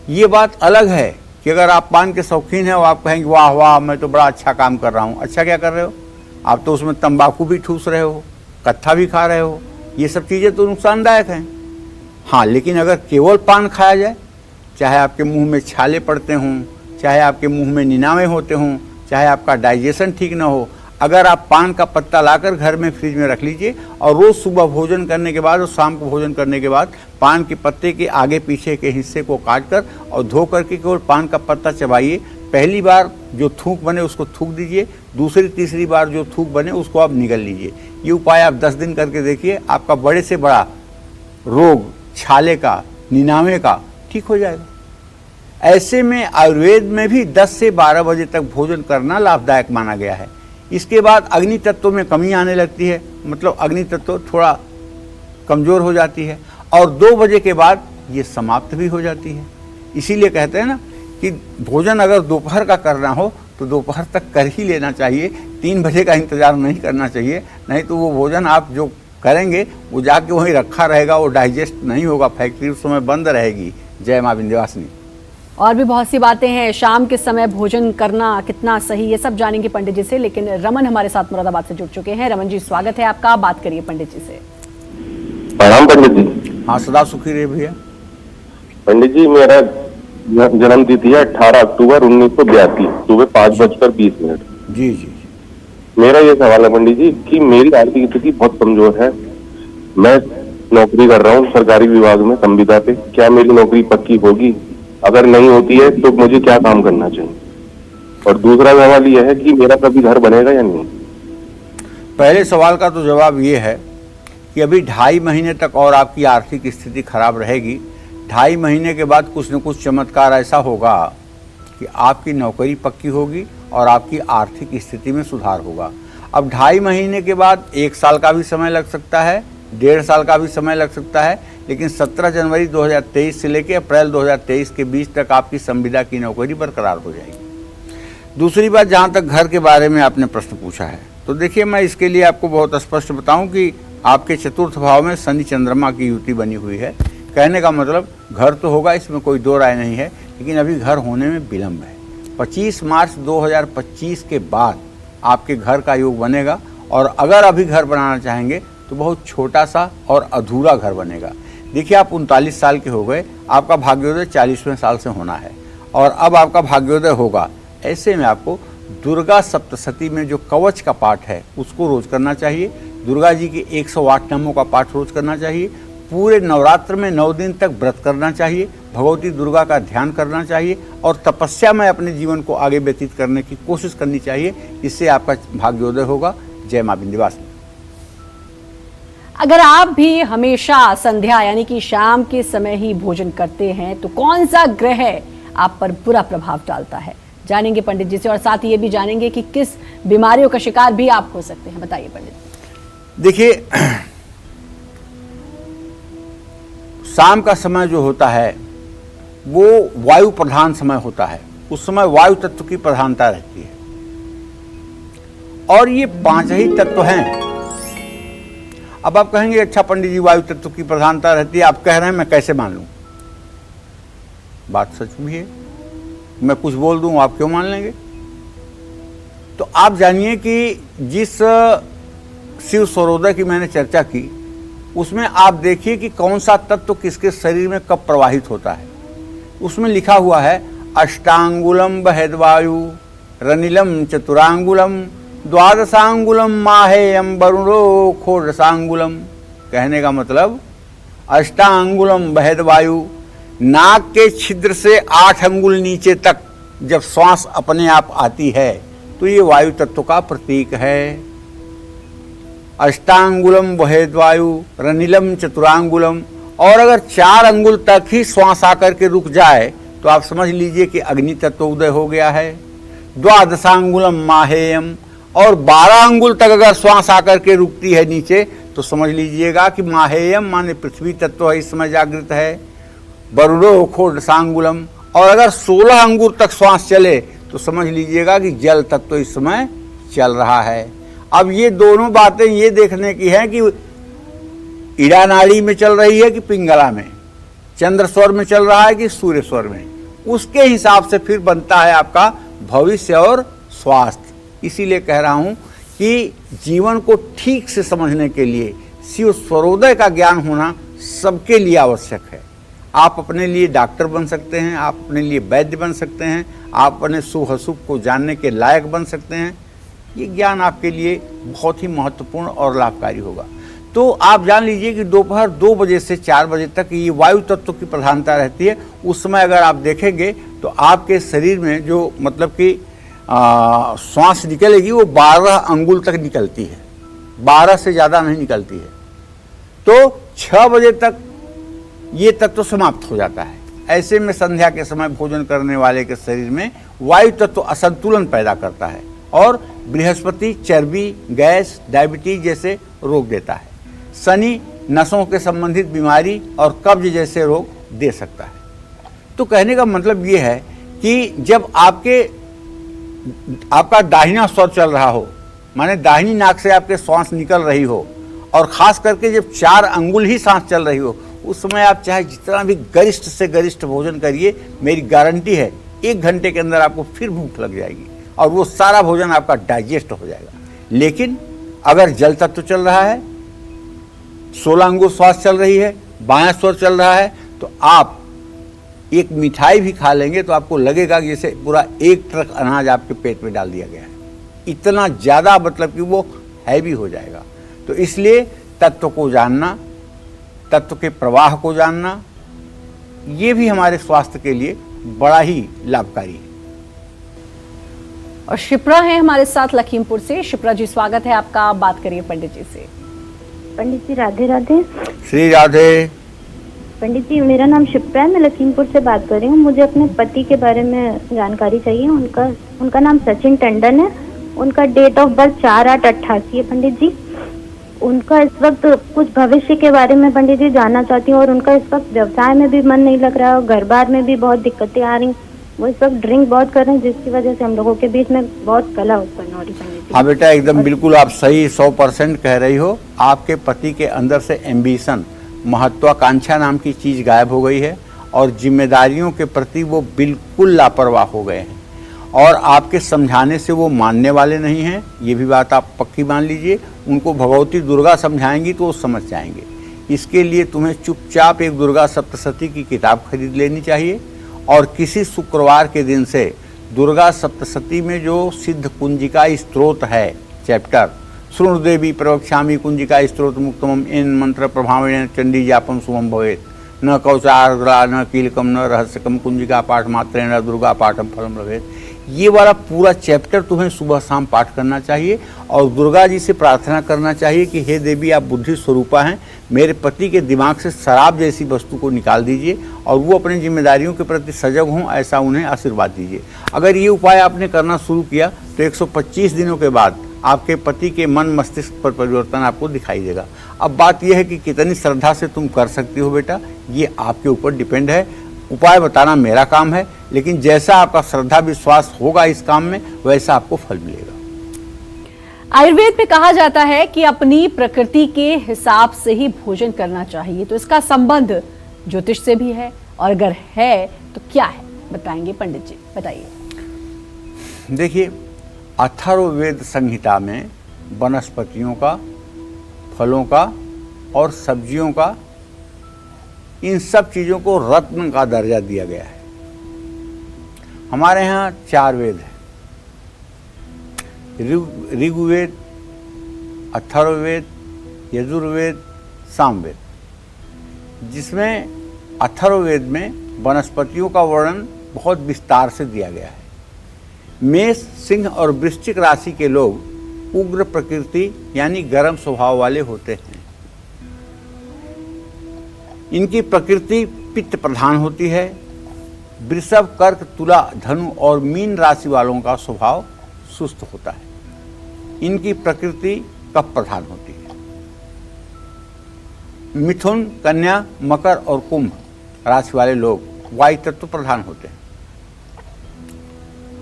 ये बात अलग है कि अगर आप पान के शौकीन हैं और आप कहेंगे वाह वाह मैं तो बड़ा अच्छा काम कर रहा हूँ। अच्छा क्या कर रहे हो? आप तो उसमें तंबाकू भी ठूस रहे हो, कत्था भी खा रहे हो, ये सब चीज़ें तो नुकसानदायक हैं। हाँ, लेकिन अगर केवल पान खाया जाए, चाहे आपके मुंह में छाले पड़ते हों, चाहे आपके मुंह में निनावे होते हों, चाहे आपका डाइजेशन ठीक ना हो, अगर आप पान का पत्ता लाकर घर में फ्रिज में रख लीजिए और रोज़ सुबह भोजन करने के बाद और शाम को भोजन करने के बाद पान के पत्ते के आगे पीछे के हिस्से को काट कर और धो करके केवल पान का पत्ता चबाइए। पहली बार जो थूक बने उसको थूक दीजिए, दूसरी तीसरी बार जो थूक बने उसको आप निगल लीजिए। ये उपाय आप 10 दिन करके देखिए, आपका बड़े से बड़ा रोग छाले का, निनावे का ठीक हो जाएगा। ऐसे में आयुर्वेद में भी 10 से 12 बजे तक भोजन करना लाभदायक माना गया है। इसके बाद अग्नि तत्व में कमी आने लगती है, मतलब अग्नि तत्व थोड़ा कमज़ोर हो जाती है, और 2 बजे के बाद ये समाप्त भी हो जाती है। इसीलिए कहते हैं ना कि भोजन अगर दोपहर का करना हो तो दोपहर तक कर ही लेना चाहिए, 3 बजे का इंतज़ार नहीं करना चाहिए, नहीं तो वो भोजन आप जो करेंगे वो जाके वहीं रखा रहेगा, वो डाइजेस्ट नहीं होगा, फैक्ट्री उस समय बंद रहेगी। जय माँ विंध्यवासिनी। और भी बहुत सी बातें हैं, शाम के समय भोजन करना कितना सही, ये सब जानेंगे पंडित जी से। लेकिन रमन हमारे साथ मुरादाबाद से जुड़ चुके हैं। रमन जी स्वागत है आपका, बात करिए पंडित जी से। प्रणाम पंडित जी। हाँ, सदा सुखी रहे भैया। पंडित जी, मेरा जन्म तिथि है 18 अक्टूबर 1982, सुबह 5:20। जी जी। मेरा ये सवाल है पंडित जी कि मेरी आर्थिक स्थिति बहुत कमजोर है। मैं नौकरी कर रहा हूँ सरकारी विभाग में संविदा पे। क्या मेरी नौकरी पक्की होगी? अगर नहीं होती है तो मुझे क्या काम करना चाहिए? और दूसरा सवाल ये है कि मेरा कभी घर बनेगा या नहीं? पहले सवाल का तो जवाब ये है कि अभी 2.5 महीने तक और आपकी आर्थिक स्थिति खराब रहेगी। 2.5 महीने के बाद कुछ न कुछ चमत्कार ऐसा होगा कि आपकी नौकरी पक्की होगी और आपकी आर्थिक स्थिति में सुधार होगा। अब 2.5 महीने के बाद 1 साल का भी समय लग सकता है, 1.5 साल का भी समय लग सकता है, लेकिन 17 जनवरी 2023 से लेकर अप्रैल 2023 के बीच तक आपकी संविदा की नौकरी बरकरार हो जाएगी। दूसरी बात, जहाँ तक घर के बारे में आपने प्रश्न पूछा है, तो देखिए मैं इसके लिए आपको बहुत स्पष्ट बताऊं कि आपके चतुर्थ भाव में शनि चंद्रमा की युति बनी हुई है। कहने का मतलब घर तो होगा, इसमें कोई दो राय नहीं है, लेकिन अभी घर होने में विलम्ब है। 25 मार्च 2025 के बाद आपके घर का योग बनेगा, और अगर अभी घर बनाना चाहेंगे तो बहुत छोटा सा और अधूरा घर बनेगा। देखिए, आप 39 साल के हो गए, आपका भाग्योदय 40वें साल से होना है, और अब आपका भाग्योदय होगा। ऐसे में आपको दुर्गा सप्तशती में जो कवच का पाठ है उसको रोज करना चाहिए। दुर्गा जी की 108 नामों का पाठ रोज करना चाहिए। पूरे नवरात्र में 9 दिन तक व्रत करना चाहिए, भगवती दुर्गा का ध्यान करना चाहिए, और तपस्या में अपने जीवन को आगे व्यतीत करने की कोशिश करनी चाहिए। इससे आपका भाग्योदय होगा। जय मां विंध्यवासिनी। अगर आप भी हमेशा संध्या यानी कि शाम के समय ही भोजन करते हैं तो कौन सा ग्रह आप पर बुरा प्रभाव डालता है? जानेंगे पंडित जी से, और साथ ही ये भी जानेंगे कि किस बीमारियों का शिकार भी आप हो सकते हैं। बताइए पंडित जी। देखिए, शाम का समय जो होता है वो वायु प्रधान समय होता है। उस समय वायु तत्व की प्रधानता रहती है और ये 5 ही तत्व हैं। अब आप कहेंगे अच्छा पंडित जी वायु तत्व की प्रधानता रहती है, आप कह रहे हैं, मैं कैसे मान लूं? बात सच भी है। मैं कुछ बोल दूं आप क्यों मान लेंगे? तो आप जानिए कि जिस शिव स्वरोदय की मैंने चर्चा की उसमें आप देखिए कि कौन सा तत्व किसके शरीर में कब प्रवाहित होता है। उसमें लिखा हुआ है अष्टांगुलम बहेदवायु रनिलम चतुरांगुलम द्वादशांगुलम माहेयम वरुणो खोरसांगुलम। कहने का मतलब अष्टांगुलम बहेदवायु, नाक के छिद्र से 8 अंगुल नीचे तक जब श्वास अपने आप आती है तो ये वायु तत्व का प्रतीक है। अष्टांगुलम बहेदवायु रनिलम चतुरांगुलम। और अगर 4 अंगुल तक ही श्वास आकर के रुक जाए तो आप समझ लीजिए कि अग्नि तत्व उदय हो गया है। द्वादशांगुलम माहेयम। और 12 अंगुल तक अगर श्वास आकर के रुकती है नीचे तो समझ लीजिएगा कि माहेयम माने पृथ्वी तत्व इस समय जागृत है। वरुणो खोरसांगुलम। और अगर 16 अंगुल तक श्वास चले तो समझ लीजिएगा कि जल तत्व इस समय चल रहा है। अब ये दोनों बातें ये देखने की है कि ईड़ा नाड़ी में चल रही है कि पिंगला में, चंद्र स्वर में चल रहा है कि सूर्य स्वर में। उसके हिसाब से फिर बनता है आपका भविष्य और स्वास्थ्य। इसीलिए कह रहा हूं कि जीवन को ठीक से समझने के लिए शिव स्वरोदय का ज्ञान होना सबके लिए आवश्यक है। आप अपने लिए डॉक्टर बन सकते हैं, आप अपने लिए वैद्य बन सकते हैं, आप अपने शुभ अशुभ को जानने के लायक बन सकते हैं। ये ज्ञान आपके लिए बहुत ही महत्वपूर्ण और लाभकारी होगा। तो आप जान लीजिए कि दोपहर 2 बजे से 4 बजे तक ये वायु तत्व की प्रधानता रहती है। उस समय अगर आप देखेंगे तो आपके शरीर में जो मतलब कि श्वास निकलेगी वो 12 अंगुल तक निकलती है, 12 से ज़्यादा नहीं निकलती है। तो 6 बजे तक ये तत्व समाप्त हो जाता है। ऐसे में संध्या के समय भोजन करने वाले के शरीर में वायु तत्व असंतुलन पैदा करता है और बृहस्पति चर्बी, गैस, डायबिटीज जैसे रोग देता है। शनि नसों के संबंधित बीमारी और कब्ज जैसे रोग दे सकता है। तो कहने का मतलब ये है कि जब आपका दाहिना स्वर चल रहा हो, माने दाहिनी नाक से आपके श्वास निकल रही हो, और खास करके जब 4 अंगुल ही सांस चल रही हो, उस समय आप चाहे जितना भी गरिष्ठ से गरिष्ठ भोजन करिए, मेरी गारंटी है 1 घंटे के अंदर आपको फिर भूख लग जाएगी और वो सारा भोजन आपका डाइजेस्ट हो जाएगा। लेकिन अगर जल तत्व चल रहा है, 16 अंगुल श्वास चल रही है, बायां स्वर चल रहा है, तो आप एक मिठाई भी खा लेंगे तो आपको लगेगा कि जैसे पूरा 1 ट्रक अनाज आपके पेट में डाल दिया गया है। इतना ज़्यादा मतलब कि वो हैवी हो जाएगा। तो इसलिए तत्व को जानना, तत्व के प्रवाह को जानना, ये भी हमारे स्वास्थ्य के लिए बड़ा ही लाभकारी है। और शिप्रा है हमारे साथ लखीमपुर से। शिप्रा जी स्वागत है आपका, आप बात करिए पंडित जी से। पंडित जी राधे राधे। श्री राधे। पंडित जी मेरा नाम शिप्रा है, मैं लखीमपुर से बात कर रही हूँ। मुझे अपने पति के बारे में जानकारी चाहिए। उनका नाम सचिन टंडन है। उनका डेट ऑफ बर्थ 4/8/88 है पंडित जी। उनका इस वक्त कुछ भविष्य के बारे में पंडित जी जानना चाहती हूँ। और उनका इस वक्त व्यवसाय में भी मन नहीं लग रहा है और घर बार में भी बहुत दिक्कतें आ रही। वो इस वक्त ड्रिंक बहुत कर रहे हैं, जिसकी वजह से हम लोगों के बीच में बहुत कलह उत्पन्न हो रही है पंडित जी। हाँ बेटा, एकदम बिल्कुल आप सही 100% कह रही हो। आपके पति के अंदर से एम्बिशन, महत्वाकांक्षा नाम की चीज़ गायब हो गई है और जिम्मेदारियों के प्रति वो बिल्कुल लापरवाह हो गए हैं और आपके समझाने से वो मानने वाले नहीं हैं। ये भी बात आप पक्की मान लीजिए। उनको भगवती दुर्गा समझाएंगी तो वो समझ जाएंगे। इसके लिए तुम्हें चुपचाप एक दुर्गा सप्तशती की किताब खरीद लेनी चाहिए और किसी शुक्रवार के दिन से दुर्गा सप्तशती में जो सिद्ध कुंजिका स्त्रोत है चैप्टर, शृणुदेवी प्रवक्ष्यामि कुंजिका स्त्रोत मुक्तमम इन मंत्र प्रभावेण चंडी जापम शुभम भवेत्, न कौचार्द्रा न कीलकम न रहस्यकम कुंजिका पाठ मात्रे न दुर्गा पाठम फलम लभेत। ये वाला पूरा चैप्टर तुम्हें सुबह शाम पाठ करना चाहिए और दुर्गा जी से प्रार्थना करना चाहिए कि हे देवी आप बुद्धि स्वरूपा हैं, मेरे पति के दिमाग से शराब जैसी वस्तु को निकाल दीजिए और वो अपनी जिम्मेदारियों के प्रति सजग हों, ऐसा उन्हें आशीर्वाद दीजिए। अगर ये उपाय आपने करना शुरू किया तो 125 दिनों के बाद आपके पति के मन मस्तिष्क पर परिवर्तन आपको दिखाई देगा। अब बात यह है कि कितनी श्रद्धा से तुम कर सकती हो बेटा, ये आपके ऊपर डिपेंड है। उपाय बताना मेरा काम है, लेकिन जैसा आपका श्रद्धा विश्वास होगा इस काम में वैसा आपको फल मिलेगा। आयुर्वेद में कहा जाता है कि अपनी प्रकृति के हिसाब से ही भोजन करना चाहिए, तो इसका संबंध ज्योतिष से भी है, और अगर है तो क्या है, बताएंगे पंडित जी, बताइए। देखिए, अथर्ववेद संहिता में वनस्पतियों का, फलों का और सब्जियों का, इन सब चीज़ों को रत्न का दर्जा दिया गया है। हमारे यहाँ 4 वेद हैं, ऋग्वेद, अथर्ववेद, यजुर्वेद, सामवेद, जिसमें अथर्ववेद में वनस्पतियों का वर्णन बहुत विस्तार से दिया गया है। मेष, सिंह और वृश्चिक राशि के लोग उग्र प्रकृति यानी गर्म स्वभाव वाले होते हैं। इनकी प्रकृति पित्त प्रधान होती है। वृषभ, कर्क, तुला, धनु और मीन राशि वालों का स्वभाव सुस्त होता है। इनकी प्रकृति कफ प्रधान होती है। मिथुन, कन्या, मकर और कुंभ राशि वाले लोग वायु तत्व प्रधान होते हैं।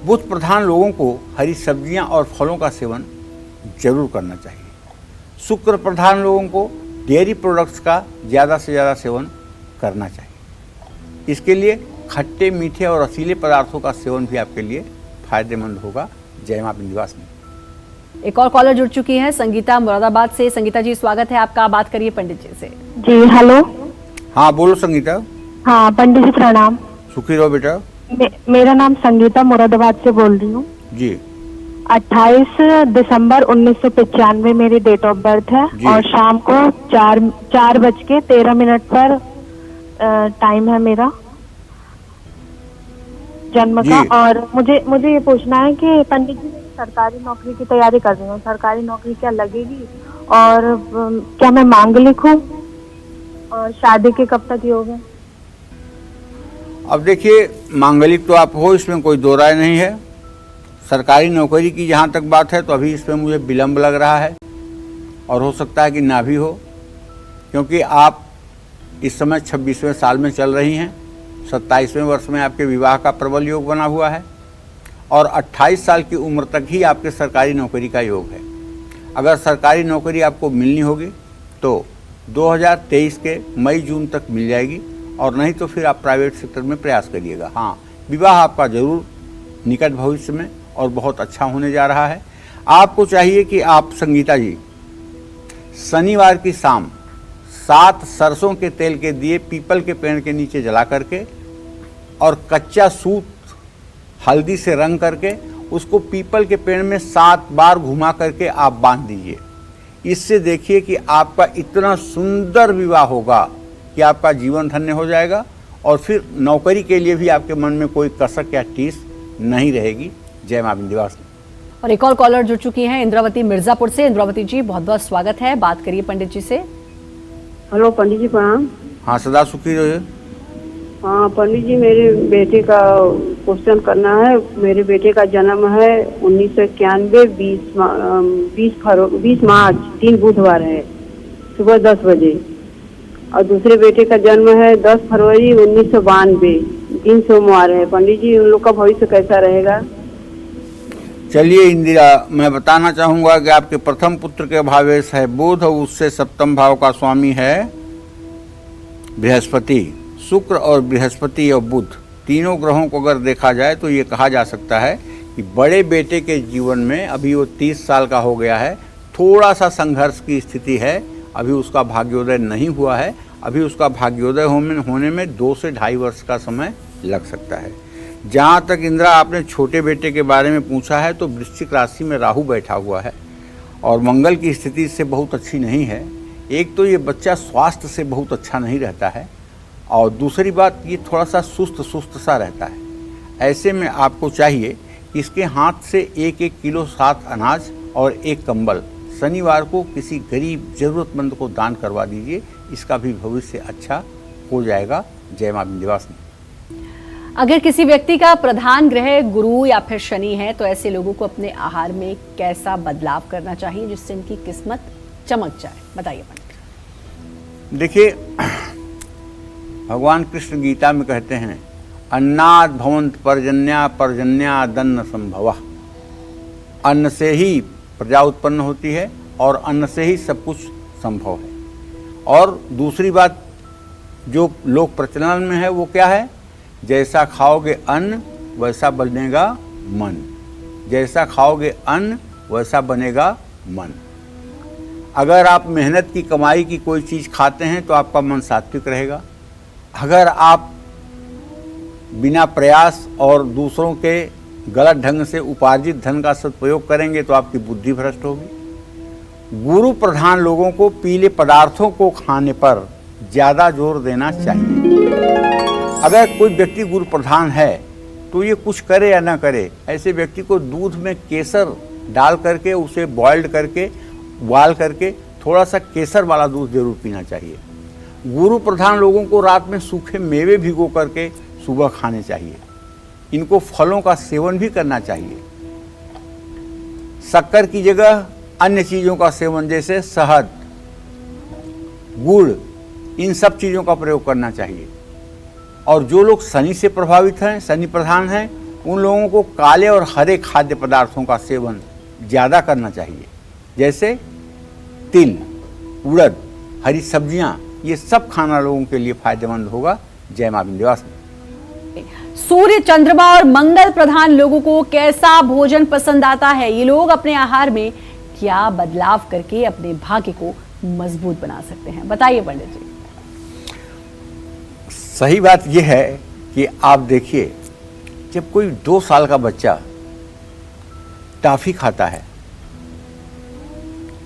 बुध प्रधान लोगों को हरी सब्जियां और फलों का सेवन जरूर करना चाहिए। शुक्र प्रधान लोगों को डेयरी प्रोडक्ट्स का ज़्यादा से ज़्यादा सेवन करना चाहिए। इसके लिए खट्टे, मीठे और रसीले पदार्थों का सेवन भी आपके लिए फायदेमंद होगा। जय मां विंध्यवासिनी। एक और कॉलर जुड़ चुकी है, संगीता मुरादाबाद से। संगीता जी, स्वागत है आपका, बात करिए पंडित जी से। जी हेलो। हाँ बोलो संगीता। हाँ पंडित जी प्रणाम। सुखी रहो बेटा। मेरा नाम संगीता मुरादाबाद से बोल रही हूँ जी। 28 दिसंबर 1995 मेरी डेट ऑफ बर्थ है और शाम को 4:13 पर टाइम है मेरा जन्म का। और मुझे ये पूछना है कि पंडित जी सरकारी नौकरी की तैयारी कर रही हूँ, सरकारी नौकरी क्या लगेगी और क्या मैं मांगलिक हूँ और शादी के कब तक योग है? अब देखिए, मांगलिक तो आप हो, इसमें कोई दो राय नहीं है। सरकारी नौकरी की जहाँ तक बात है तो अभी इसमें मुझे विलंब लग रहा है और हो सकता है कि ना भी हो, क्योंकि आप इस समय 26वें साल में चल रही हैं। 27वें वर्ष में आपके विवाह का प्रबल योग बना हुआ है और 28 साल की उम्र तक ही आपके सरकारी नौकरी का योग है। अगर सरकारी नौकरी आपको मिलनी होगी तो 2023 के मई जून तक मिल जाएगी, और नहीं तो फिर आप प्राइवेट सेक्टर में प्रयास करिएगा। हाँ, विवाह आपका जरूर निकट भविष्य में और बहुत अच्छा होने जा रहा है। आपको चाहिए कि आप संगीता जी शनिवार की शाम 7 सरसों के तेल के दिए पीपल के पेड़ के नीचे जला करके और कच्चा सूत हल्दी से रंग करके उसको पीपल के पेड़ में 7 बार घुमा करके आप बांध दीजिए। इससे देखिए कि आपका इतना सुंदर विवाह होगा कि आपका जीवन धन्य हो जाएगा और फिर नौकरी के लिए भी आपके मन में कोई कसक या टीस नहीं रहेगी। जय मां विंध्यवासिनी। और एक और कॉलर जुड़ चुकी हैं, इंद्रावती मिर्जापुर से। इंद्रावती जी, बहुत बहुत स्वागत है, बात करिए पंडित जी से। हेलो पंडित जी प्रणाम। हाँ, सदा सुखी रहिए। हाँ पंडित जी, मेरे बेटे का क्वेश्चन करना है। मेरे बेटे का जन्म है 1991 20 मार्च 3 बुधवार है, सुबह 10 बजे। और दूसरे बेटे का जन्म है 10 फरवरी 1992 दिन सोमवार है। पंडित जी, उन लोग का भविष्य कैसा रहेगा? चलिए इंदिरा, मैं बताना चाहूँगा कि आपके प्रथम पुत्र के भावेश है बुध और उससे सप्तम भाव का स्वामी है बृहस्पति। शुक्र और बृहस्पति और बुध तीनों ग्रहों को अगर देखा जाए तो ये कहा जा सकता है कि बड़े बेटे के जीवन में, अभी वो 30 साल का हो गया है, थोड़ा सा संघर्ष की स्थिति है। अभी उसका भाग्योदय नहीं हुआ है। अभी उसका भाग्योदय होने में 2 से 2.5 वर्ष का समय लग सकता है। जहाँ तक इंदिरा आपने छोटे बेटे के बारे में पूछा है तो वृश्चिक राशि में राहु बैठा हुआ है और मंगल की स्थिति इससे बहुत अच्छी नहीं है। एक तो ये बच्चा स्वास्थ्य से बहुत अच्छा नहीं रहता है और दूसरी बात, ये थोड़ा सा सुस्त सुस्त सा रहता है। ऐसे में आपको चाहिए कि इसके हाथ से 1-1 किलो 7 अनाज और 1 कंबल शनिवार को किसी गरीब ज़रूरतमंद को दान करवा दीजिए। इसका भी भविष्य अच्छा हो जाएगा। जय मां विंध्यवासिनी। अगर किसी व्यक्ति का प्रधान ग्रह गुरु या फिर शनि है तो ऐसे लोगों को अपने आहार में कैसा बदलाव करना चाहिए जिससे इनकी किस्मत चमक जाए, बताइए पंडित। देखिए, भगवान कृष्ण गीता में कहते हैं, अन्नाद भवंत पर्जन्या पर्जन्या दन्न संभवः। अन्न से ही प्रजा उत्पन्न होती है और अन्न से ही सब कुछ संभव है। और दूसरी बात जो लोक प्रचलन में है वो क्या है, जैसा खाओगे अन्न वैसा बनेगा मन। जैसा खाओगे अन्न वैसा बनेगा मन। अगर आप मेहनत की कमाई की कोई चीज़ खाते हैं तो आपका मन सात्विक रहेगा। अगर आप बिना प्रयास और दूसरों के गलत ढंग से उपार्जित धन का सदुपयोग करेंगे तो आपकी बुद्धि भ्रष्ट होगी। गुरु प्रधान लोगों को पीले पदार्थों को खाने पर ज़्यादा जोर देना चाहिए। अगर कोई व्यक्ति गुरु प्रधान है तो ये कुछ करे या ना करे, ऐसे व्यक्ति को दूध में केसर डाल करके उसे बॉइल्ड करके उबाल करके थोड़ा सा केसर वाला दूध जरूर पीना चाहिए। गुरु प्रधान लोगों को रात में सूखे मेवे भिगो करके सुबह खाने चाहिए। इनको फलों का सेवन भी करना चाहिए। शक्कर की जगह अन्य चीज़ों का सेवन जैसे शहद, गुड़, इन सब चीज़ों का प्रयोग करना चाहिए। और जो लोग शनि से प्रभावित हैं, शनि प्रधान हैं, उन लोगों को काले और हरे खाद्य पदार्थों का सेवन ज़्यादा करना चाहिए, जैसे तिल, उड़द, हरी सब्जियां, ये सब खाना लोगों के लिए फायदेमंद होगा। जय मां विंध्यवासिनी। सूर्य, चंद्रमा और मंगल प्रधान लोगों को कैसा भोजन पसंद आता है? ये लोग अपने आहार में क्या बदलाव करके अपने भाग्य को मजबूत बना सकते हैं, बताइए पंडित जी। सही बात यह है कि आप देखिए, जब कोई 2 साल का बच्चा टॉफी खाता है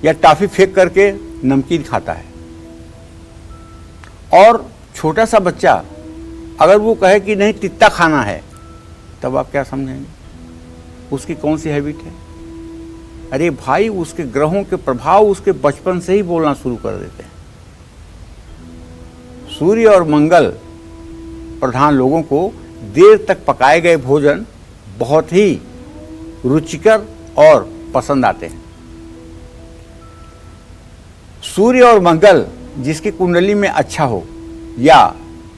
या टॉफी फेंक करके नमकीन खाता है, और छोटा सा बच्चा अगर वो कहे कि नहीं तित्ता खाना है, तब आप क्या समझेंगे? उसकी कौन सी हैबिट है? अरे भाई, उसके ग्रहों के प्रभाव उसके बचपन से ही बोलना शुरू कर देते हैं। सूर्य और मंगल प्रधान लोगों को देर तक पकाए गए भोजन बहुत ही रुचिकर और पसंद आते हैं। सूर्य और मंगल जिसकी कुंडली में अच्छा हो, या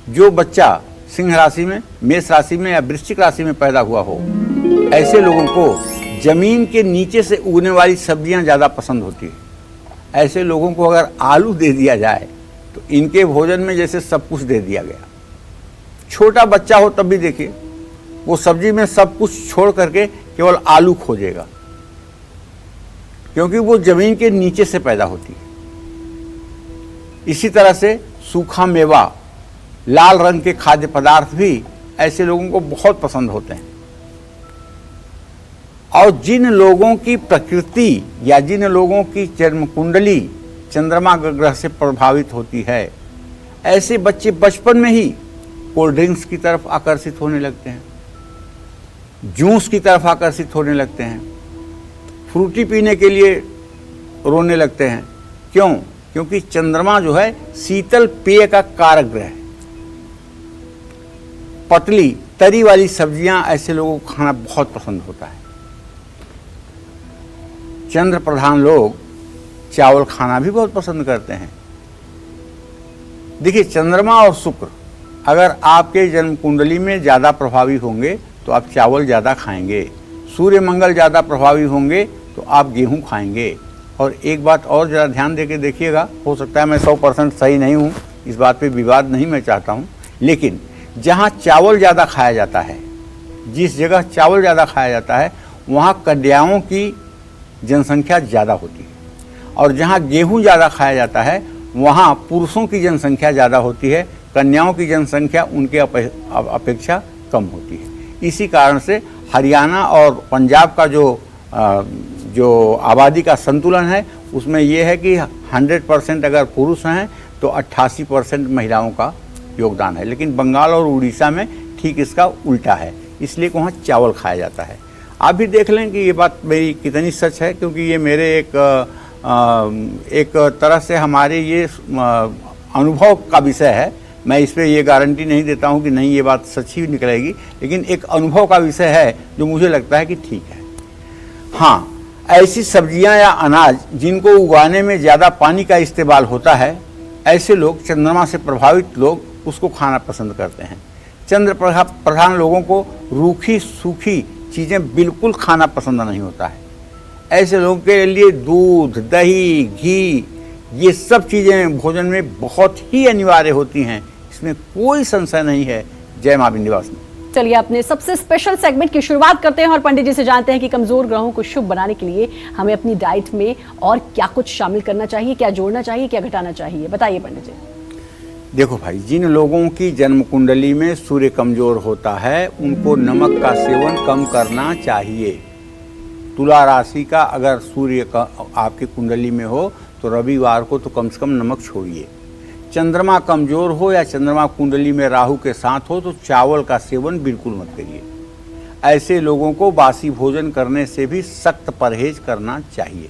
जो बच्चा सिंह राशि में, मेष राशि में या वृश्चिक राशि में पैदा हुआ हो, ऐसे लोगों को जमीन के नीचे से उगने वाली सब्जियां ज़्यादा पसंद होती है। ऐसे लोगों को अगर आलू दे दिया जाए तो इनके भोजन में जैसे सब कुछ दे दिया गया। छोटा बच्चा हो तब भी देखिए, वो सब्जी में सब कुछ छोड़ करके केवल आलू खोजेगा, क्योंकि वो जमीन के नीचे से पैदा होती है। इसी तरह से सूखा मेवा, लाल रंग के खाद्य पदार्थ भी ऐसे लोगों को बहुत पसंद होते हैं। और जिन लोगों की प्रकृति या जिन लोगों की जन्म कुंडली चंद्रमा ग्रह से प्रभावित होती है, ऐसे बच्चे बचपन में ही कोल्ड ड्रिंक्स की तरफ आकर्षित होने लगते हैं, जूस की तरफ आकर्षित होने लगते हैं, फ्रूटी पीने के लिए रोने लगते हैं। क्यों? क्योंकि चंद्रमा जो है शीतल पेय का कारक ग्रह है। पतली तरी वाली सब्जियां ऐसे लोगों को खाना बहुत पसंद होता है। चंद्र प्रधान लोग चावल खाना भी बहुत पसंद करते हैं। देखिए, चंद्रमा और शुक्र अगर आपके जन्म कुंडली में ज़्यादा प्रभावी होंगे तो आप चावल ज़्यादा खाएंगे। सूर्य मंगल ज़्यादा प्रभावी होंगे तो आप गेहूं खाएंगे। और एक बात और ज़रा ध्यान देके देखिएगा, हो सकता है मैं 100% सही नहीं हूँ, इस बात पे विवाद नहीं मैं चाहता हूँ, लेकिन जहाँ चावल ज़्यादा खाया जाता है, जिस जगह चावल ज़्यादा खाया जाता है, वहाँ कन्याओं की जनसंख्या ज़्यादा होती है। और जहाँ गेहूँ ज़्यादा खाया जाता है, वहाँ पुरुषों की जनसंख्या ज़्यादा होती है, कन्याओं की जनसंख्या उनके अपेक्षा कम होती है। इसी कारण से हरियाणा और पंजाब का जो आबादी का संतुलन है, उसमें यह है कि 100% अगर पुरुष हैं तो 88% महिलाओं का योगदान है, लेकिन बंगाल और उड़ीसा में ठीक इसका उल्टा है, इसलिए वहाँ चावल खाया जाता है। आप भी देख लें कि ये बात मेरी कितनी सच है, क्योंकि ये मेरे एक तरह से हमारे ये अनुभव का विषय है। मैं इस पर ये गारंटी नहीं देता हूँ कि नहीं ये बात सच ही निकलेगी, लेकिन एक अनुभव का विषय है जो मुझे लगता है कि ठीक है। हाँ, ऐसी सब्जियां या अनाज जिनको उगाने में ज़्यादा पानी का इस्तेमाल होता है, ऐसे लोग, चंद्रमा से प्रभावित लोग उसको खाना पसंद करते हैं। चंद्र प्रधान लोगों को रूखी सूखी चीज़ें बिल्कुल खाना पसंद नहीं होता है। ऐसे लोगों के लिए दूध, दही, घी, ये सब चीज़ें भोजन में बहुत ही अनिवार्य होती हैं, इसमें कोई संशय नहीं है। जय मां विंध्यवासिनी। चलिए अपने सबसे स्पेशल सेगमेंट की शुरुआत करते हैं और पंडित जी से जानते हैं कि कमजोर ग्रहों को शुभ बनाने के लिए हमें अपनी डाइट में और क्या कुछ शामिल करना चाहिए, क्या जोड़ना चाहिए, क्या घटाना चाहिए, बताइए पंडित जी। देखो भाई, जिन लोगों की जन्म कुंडली में सूर्य कमजोर होता है उनको नमक का सेवन कम करना चाहिए। तुला राशि का अगर सूर्य का आपकी कुंडली में हो तो रविवार को तो कम से कम नमक छोड़िए। चंद्रमा कमजोर हो या चंद्रमा कुंडली में राहु के साथ हो तो चावल का सेवन बिल्कुल मत करिए। ऐसे लोगों को बासी भोजन करने से भी सख्त परहेज करना चाहिए।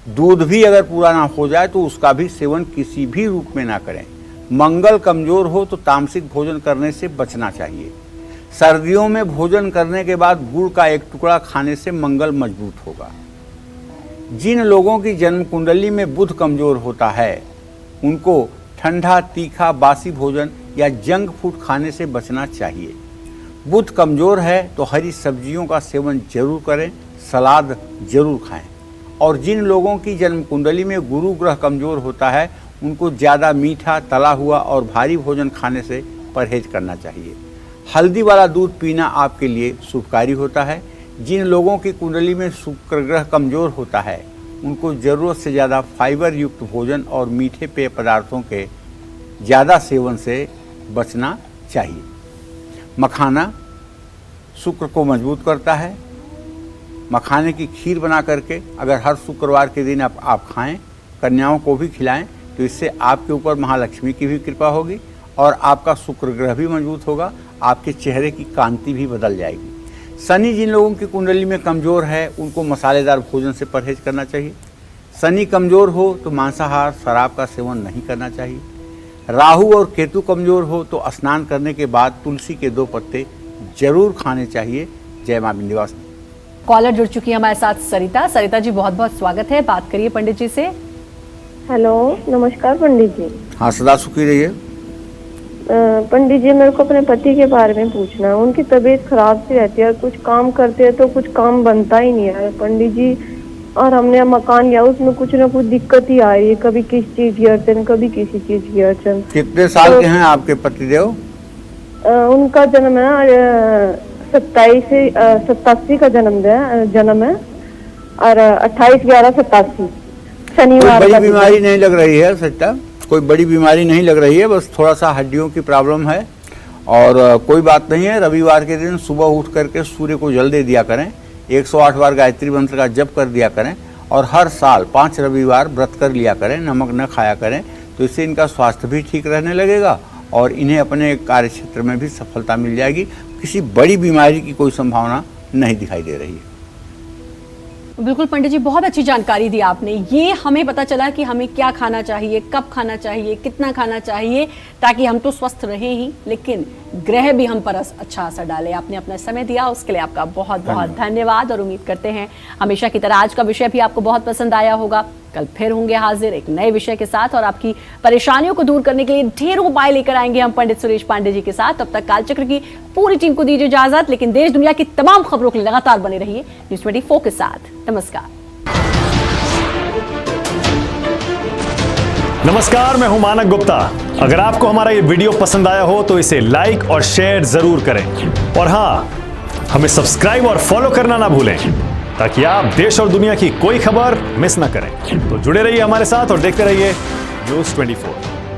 दूध भी अगर पूरा ना हो जाए तो उसका भी सेवन किसी भी रूप में ना करें। मंगल कमजोर हो तो तामसिक भोजन करने से बचना चाहिए। सर्दियों में भोजन करने के बाद गुड़ का एक टुकड़ा खाने से मंगल मजबूत होगा। जिन लोगों की जन्म कुंडली में बुध कमजोर होता है उनको ठंडा, तीखा, बासी भोजन या जंक फूड खाने से बचना चाहिए। बुध कमजोर है तो हरी सब्जियों का सेवन जरूर करें, सलाद जरूर खाएं। और जिन लोगों की जन्म कुंडली में गुरु ग्रह कमजोर होता है उनको ज़्यादा मीठा, तला हुआ और भारी भोजन खाने से परहेज करना चाहिए। हल्दी वाला दूध पीना आपके लिए शुभकारी होता है। जिन लोगों की कुंडली में शुक्र ग्रह कमजोर होता है उनको ज़रूरत से ज़्यादा फाइबर युक्त भोजन और मीठे पेय पदार्थों के ज़्यादा सेवन से बचना चाहिए। मखाना शुक्र को मजबूत करता है। मखाने की खीर बना करके अगर हर शुक्रवार के दिन आप खाएं, कन्याओं को भी खिलाएं, तो इससे आपके ऊपर महालक्ष्मी की भी कृपा होगी और आपका शुक्र ग्रह भी मजबूत होगा। आपके चेहरे की कांति भी बदल जाएगी। शनि जिन लोगों की कुंडली में कमज़ोर है उनको मसालेदार भोजन से परहेज करना चाहिए। शनि कमज़ोर हो तो मांसाहार, शराब का सेवन नहीं करना चाहिए। राहु और केतु कमज़ोर हो तो स्नान करने के बाद तुलसी के 2 पत्ते जरूर खाने चाहिए। जय मां विंध्यवासिनी। कॉलर जुड़ चुकी है हमारे साथ सरिता। सरिता जी बहुत बहुत स्वागत है, बात करिए पंडित जी से। हेलो, नमस्कार पंडित जी। हाँ, सदा सुखी रहिए। पंडित जी, मेरे को अपने पति के बारे में पूछना है। उनकी तबीयत खराब सी रहती है, कुछ काम करते हैं तो कुछ काम बनता ही नहीं है पंडित जी। और हमने मकान लिया, उसमें कुछ ना कुछ दिक्कत ही आ रही है, कभी किसी चीज की अड़चन, कभी किसी चीज की अड़चन। कितने साल के हैं आपके पतिदेव? उनका जन्म है 87 का जन्म है और 28/11/87 शनिवार। कोई बड़ी बीमारी नहीं लग रही है सच्चा? कोई बड़ी बीमारी नहीं लग रही है, बस थोड़ा सा हड्डियों की प्रॉब्लम है और कोई बात नहीं है। रविवार के दिन सुबह उठ करके सूर्य को जल दे दिया करें, 108 बार गायत्री मंत्र का जप कर दिया करें और हर साल 5 रविवार व्रत कर लिया करें, नमक न खाया करें, तो इससे इनका स्वास्थ्य भी ठीक रहने लगेगा और इन्हें अपने कार्य क्षेत्र में भी सफलता मिल जाएगी। किसी बड़ी बीमारी की कोई संभावना नहीं दिखाई दे रही है। बिल्कुल पंडित जी, बहुत अच्छी जानकारी दी आपने। ये हमें पता चला कि हमें क्या खाना चाहिए, कब खाना चाहिए, कितना खाना चाहिए, ताकि हम तो स्वस्थ रहें ही लेकिन ग्रह भी हम पर अच्छा असर डाले। आपने अपना समय दिया, उसके लिए आपका बहुत बहुत धन्यवाद और उम्मीद करते हैं हमेशा की तरह आज का विषय भी आपको बहुत पसंद आया होगा। कल फिर होंगे हाजिर एक नए विषय के साथ और आपकी परेशानियों को दूर करने के लिए ढेरों उपाय लेकर आएंगे हम पंडित सुरेश पांडे जी के साथ। तब तक कालचक्र की पूरी टीम को दीजिए इजाजत, लेकिन देश दुनिया की तमाम खबरों के लिए लगातार बने रहिए न्यूज़ 24 के साथ। नमस्कार। नमस्कार, मैं हूं मानक गुप्ता। अगर आपको हमारा ये वीडियो पसंद आया हो तो इसे लाइक और शेयर जरूर करें और हाँ, हमें सब्सक्राइब और फॉलो करना ना भूलें ताकि आप देश और दुनिया की कोई खबर मिस ना करें। तो जुड़े रहिए हमारे साथ और देखते रहिए न्यूज़ 24।